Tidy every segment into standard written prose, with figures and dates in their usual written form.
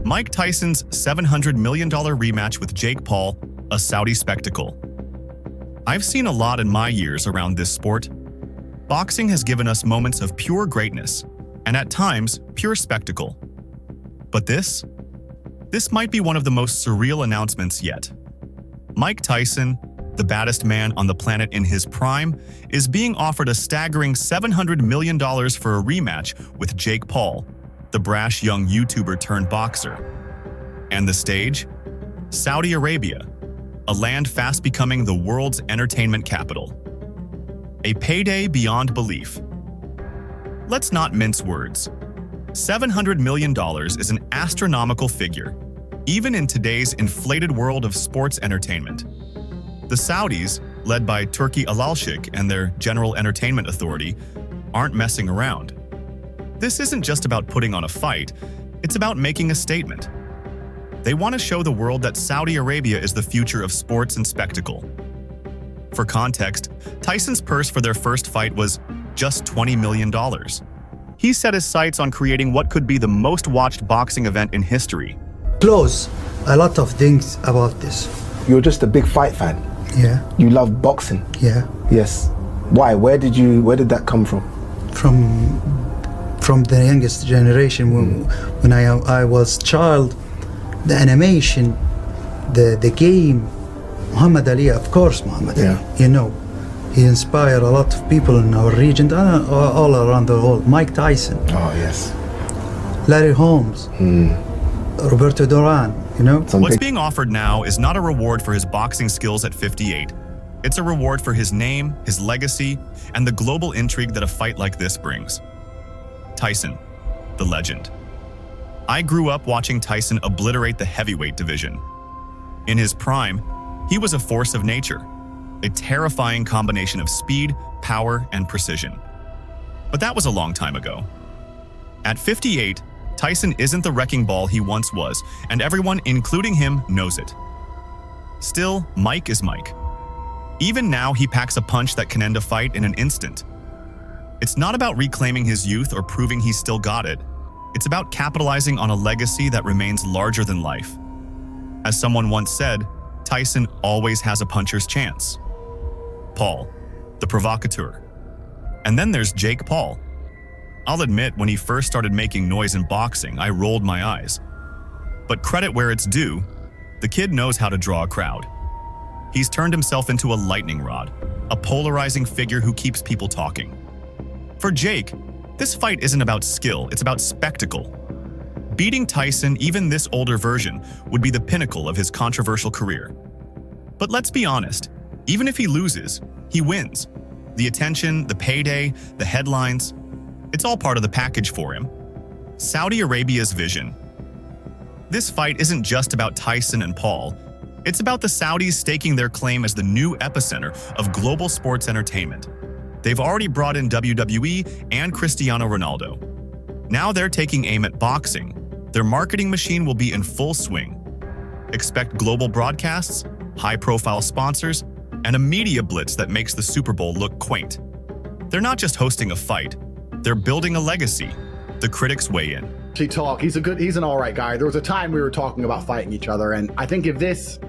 Mike Tyson's $700 million rematch with Jake Paul, a Saudi spectacle. I've seen a lot in my years around this sport. Boxing has given us moments of pure greatness, and at times, pure spectacle. But this might be one of the most surreal announcements yet. Mike Tyson, the baddest man on the planet in his prime, is being offered a staggering $700 million for a rematch with Jake Paul, the brash young YouTuber turned boxer. And the stage? Saudi Arabia, a land fast becoming the world's entertainment capital. A payday beyond belief. Let's not mince words. $700 million is an astronomical figure, even in today's inflated world of sports entertainment. The Saudis, led by Turki Al-Sheikh and their General Entertainment Authority, aren't messing around. This isn't just about putting on a fight, it's about making a statement. They want to show the world that Saudi Arabia is the future of sports and spectacle. For context, Tyson's purse for their first fight was just $20 million. He set his sights on creating what could be the most watched boxing event in history. Close a lot of things about this. You're just a big fight fan. Yeah. You love boxing. Yeah. Yes. Why? Where did that come from? From the youngest generation. When I was child, the animation, the game, Muhammad Ali, of course, Muhammad Ali. You know, he inspired a lot of people in our region, all around the world. Mike Tyson. Oh yes. Larry Holmes. Roberto Duran. You know. What's being offered now is not a reward for his boxing skills at 58. It's a reward for his name, his legacy, and the global intrigue that a fight like this brings. Tyson, the legend. I grew up watching Tyson obliterate the heavyweight division. In his prime, he was a force of nature, a terrifying combination of speed, power, and precision. But that was a long time ago. At 58, Tyson isn't the wrecking ball he once was, and everyone, including him, knows it. Still, Mike is Mike. Even now, he packs a punch that can end a fight in an instant. It's not about reclaiming his youth or proving he's still got it. It's about capitalizing on a legacy that remains larger than life. As someone once said, Tyson always has a puncher's chance. Paul, the provocateur. And then there's Jake Paul. I'll admit, when he first started making noise in boxing, I rolled my eyes. But credit where it's due, the kid knows how to draw a crowd. He's turned himself into a lightning rod, a polarizing figure who keeps people talking. For Jake, this fight isn't about skill, it's about spectacle. Beating Tyson, even this older version, would be the pinnacle of his controversial career. But let's be honest, even if he loses, he wins. The attention, the payday, the headlines, it's all part of the package for him. Saudi Arabia's vision. This fight isn't just about Tyson and Paul. It's about the Saudis staking their claim as the new epicenter of global sports entertainment. They've already brought in WWE and Cristiano Ronaldo. Now they're taking aim at boxing. Their marketing machine will be in full swing. Expect global broadcasts, high-profile sponsors, and a media blitz that makes the Super Bowl look quaint. They're not just hosting a fight, they're building a legacy. The critics weigh in. He's an all right guy. There was a time we were talking about fighting each other, and I think if this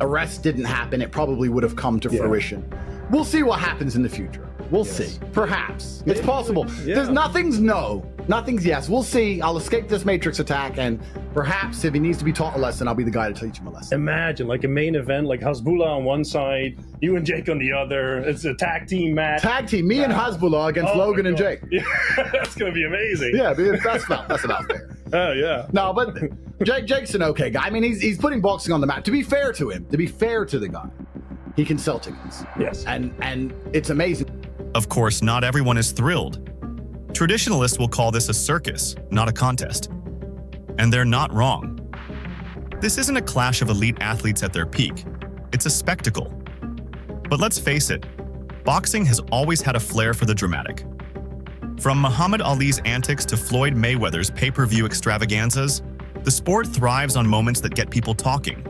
arrest didn't happen, it probably would have come to fruition. We'll see what happens in the future. We'll see. Perhaps. It's possible. There's nothing's no. Nothing's yes. We'll see. I'll escape this Matrix attack, and perhaps if he needs to be taught a lesson, I'll be the guy to teach him a lesson. Imagine like a main event, like Hasbullah on one side, you and Jake on the other. It's a tag team match. Tag team, me and Hasbullah against Logan and Jake. Yeah, that's gonna be amazing. Yeah, that's about fair. Oh yeah. No, but Jake's an okay guy. I mean, he's putting boxing on the map. To be fair to him, to be fair to the guy, he can sell tickets. Yes. And it's amazing. Of course, not everyone is thrilled. Traditionalists will call this a circus, not a contest. And they're not wrong. This isn't a clash of elite athletes at their peak. It's a spectacle. But let's face it, boxing has always had a flair for the dramatic. From Muhammad Ali's antics to Floyd Mayweather's pay-per-view extravaganzas, the sport thrives on moments that get people talking.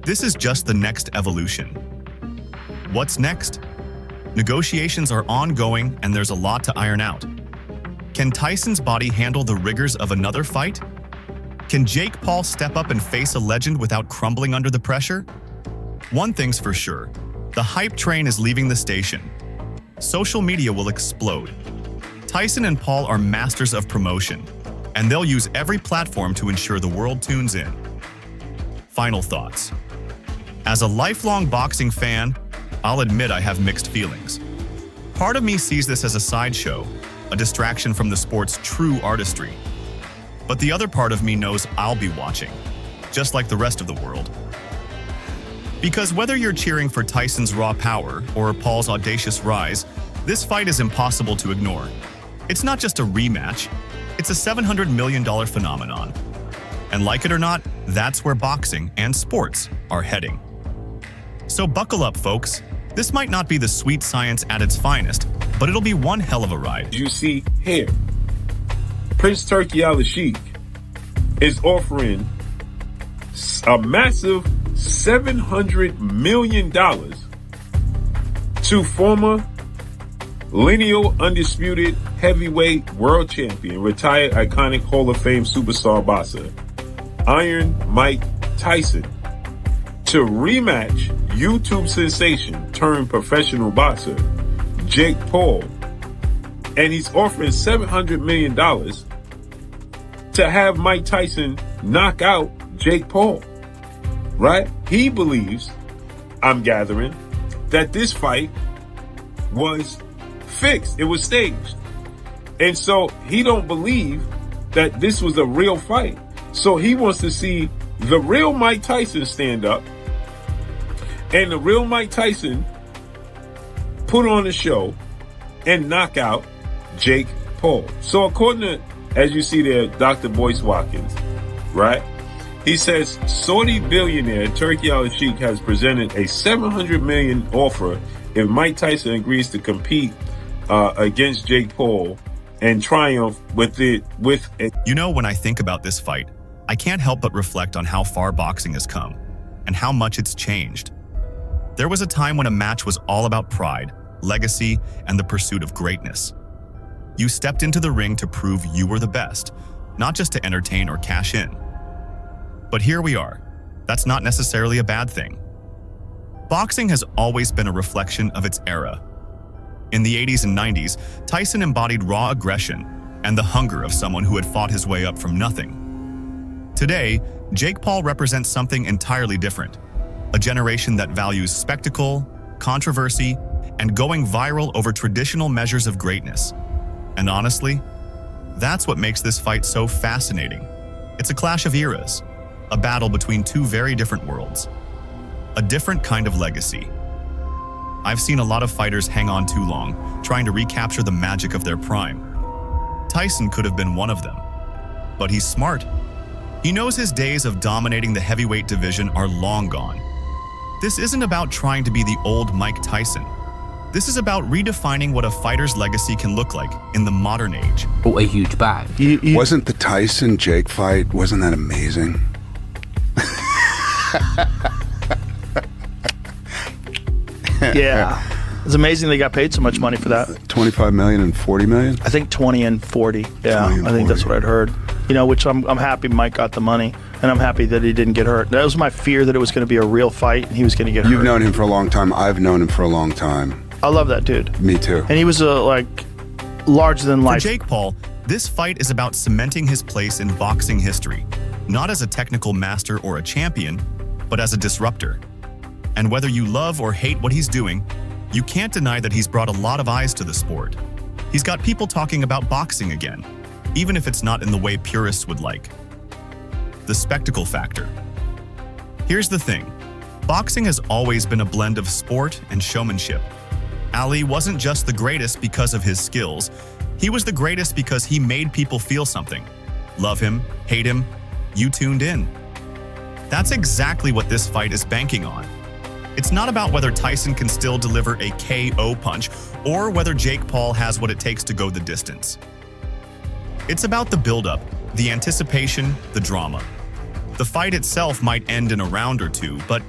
This is just the next evolution. What's next? Negotiations are ongoing and there's a lot to iron out. Can Tyson's body handle the rigors of another fight? Can Jake Paul step up and face a legend without crumbling under the pressure? One thing's for sure, the hype train is leaving the station. Social media will explode. Tyson and Paul are masters of promotion, and they'll use every platform to ensure the world tunes in. Final thoughts. As a lifelong boxing fan, I'll admit I have mixed feelings. Part of me sees this as a sideshow, a distraction from the sport's true artistry. But the other part of me knows I'll be watching, just like the rest of the world. Because whether you're cheering for Tyson's raw power or Paul's audacious rise, this fight is impossible to ignore. It's not just a rematch, it's a $700 million phenomenon. And like it or not, that's where boxing and sports are heading. So buckle up, folks. This might not be the sweet science at its finest, but it'll be one hell of a ride. You see here, Prince Turki Al-Sheikh is offering a massive $700 million to former lineal undisputed heavyweight world champion, retired iconic Hall of Fame superstar boxer, Iron Mike Tyson, to rematch YouTube sensation turned professional boxer Jake Paul. And he's offering $700 million to have Mike Tyson knock out Jake Paul. Right? He believes, I'm gathering, that this fight was fixed. It was staged. And so he don't believe that this was a real fight. So he wants to see the real Mike Tyson stand up and the real Mike Tyson put on a show and knock out Jake Paul. So according to, as you see there, Dr. Boyce Watkins, right? He says Saudi billionaire Turki Al-Sheikh has presented a $700 million offer if Mike Tyson agrees to compete against Jake Paul and triumph with it. You know, when I think about this fight, I can't help but reflect on how far boxing has come and how much it's changed. There was a time when a match was all about pride, legacy, and the pursuit of greatness. You stepped into the ring to prove you were the best, not just to entertain or cash in. But here we are. That's not necessarily a bad thing. Boxing has always been a reflection of its era. In the 80s and 90s, Tyson embodied raw aggression and the hunger of someone who had fought his way up from nothing. Today, Jake Paul represents something entirely different, a generation that values spectacle, controversy, and going viral over traditional measures of greatness. And honestly, that's what makes this fight so fascinating. It's a clash of eras, a battle between two very different worlds, a different kind of legacy. I've seen a lot of fighters hang on too long, trying to recapture the magic of their prime. Tyson could have been one of them, but he's smart. He knows his days of dominating the heavyweight division are long gone. This isn't about trying to be the old Mike Tyson. This is about redefining what a fighter's legacy can look like in the modern age. Bought a huge bag. Wasn't the Tyson-Jake fight, wasn't that amazing? Yeah. It's amazing they got paid so much money for that. 25 million and 40 million? I think 20 and 40. Yeah, 20 and I think that's 40. what I'd heard. You know, which I'm happy Mike got the money, and I'm happy that he didn't get hurt. That was my fear, that it was going to be a real fight and he was going to get hurt. You've known him for a long time. I've known him for a long time. I love that dude. Me too. And he was like larger than For life. Jake Paul, this fight is about cementing his place in boxing history, not as a technical master or a champion, but as a disruptor. And whether you love or hate what he's doing, you can't deny that he's brought a lot of eyes to the sport. He's got people talking about boxing again, even if it's not in the way purists would like. The spectacle factor. Here's the thing. Boxing has always been a blend of sport and showmanship. Ali wasn't just the greatest because of his skills. He was the greatest because he made people feel something. Love him, hate him, you tuned in. That's exactly what this fight is banking on. It's not about whether Tyson can still deliver a KO punch or whether Jake Paul has what it takes to go the distance. It's about the build-up, the anticipation, the drama. The fight itself might end in a round or two, but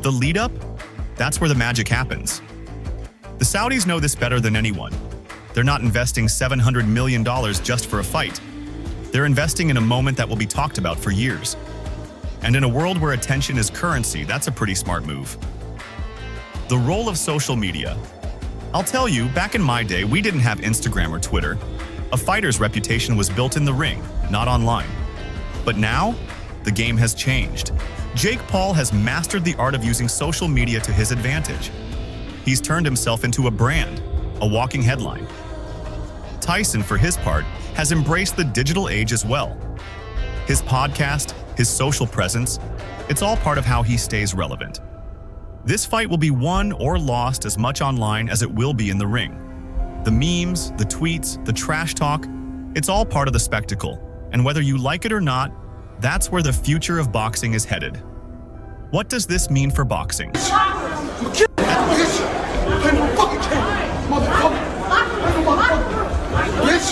the lead-up, that's where the magic happens. The Saudis know this better than anyone. They're not investing $700 million just for a fight. They're investing in a moment that will be talked about for years. And in a world where attention is currency, that's a pretty smart move. The role of social media. I'll tell you, back in my day, we didn't have Instagram or Twitter. A fighter's reputation was built in the ring, not online. But now, the game has changed. Jake Paul has mastered the art of using social media to his advantage. He's turned himself into a brand, a walking headline. Tyson, for his part, has embraced the digital age as well. His podcast, his social presence, it's all part of how he stays relevant. This fight will be won or lost as much online as it will be in the ring. The memes, the tweets, the trash talk, it's all part of the spectacle. And whether you like it or not, that's where the future of boxing is headed. What does this mean for boxing? Bitch,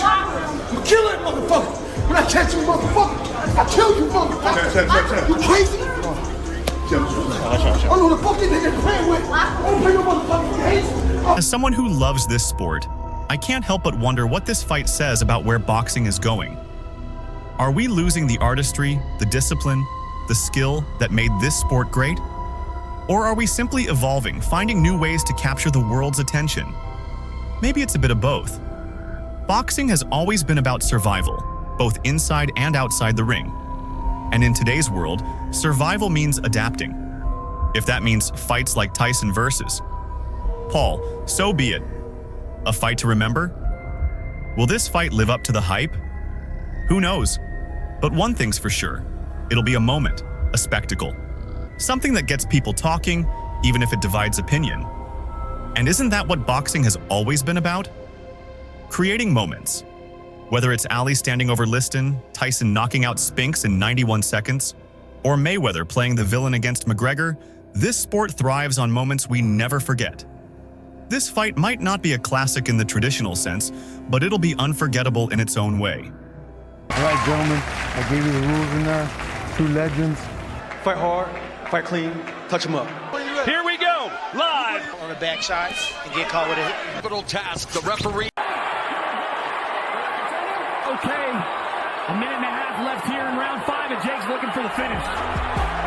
I'm kill that motherfucker. When I catch you, motherfucker, I kill you, motherfucker. You crazy? I know the fuck you nigga playing with. I don't play no motherfucking games. As someone who loves this sport, I can't help but wonder what this fight says about where boxing is going. Are we losing the artistry, the discipline, the skill that made this sport great? Or are we simply evolving, finding new ways to capture the world's attention? Maybe it's a bit of both. Boxing has always been about survival, both inside and outside the ring. And in today's world, survival means adapting. If that means fights like Tyson versus Paul, so be it. A fight to remember? Will this fight live up to the hype? Who knows? But one thing's for sure. It'll be a moment, a spectacle. Something that gets people talking, even if it divides opinion. And isn't that what boxing has always been about? Creating moments. Whether it's Ali standing over Liston, Tyson knocking out Spinks in 91 seconds, or Mayweather playing the villain against McGregor, this sport thrives on moments we never forget. This fight might not be a classic in the traditional sense, but it'll be unforgettable in its own way. All right, gentlemen, I gave you the rules in there. Two legends. Fight hard, fight clean, touch them up. Here we go, live On the backside and get caught with a capital task. The referee. Okay, a minute and a half left here in round 5, and Jake's looking for the finish.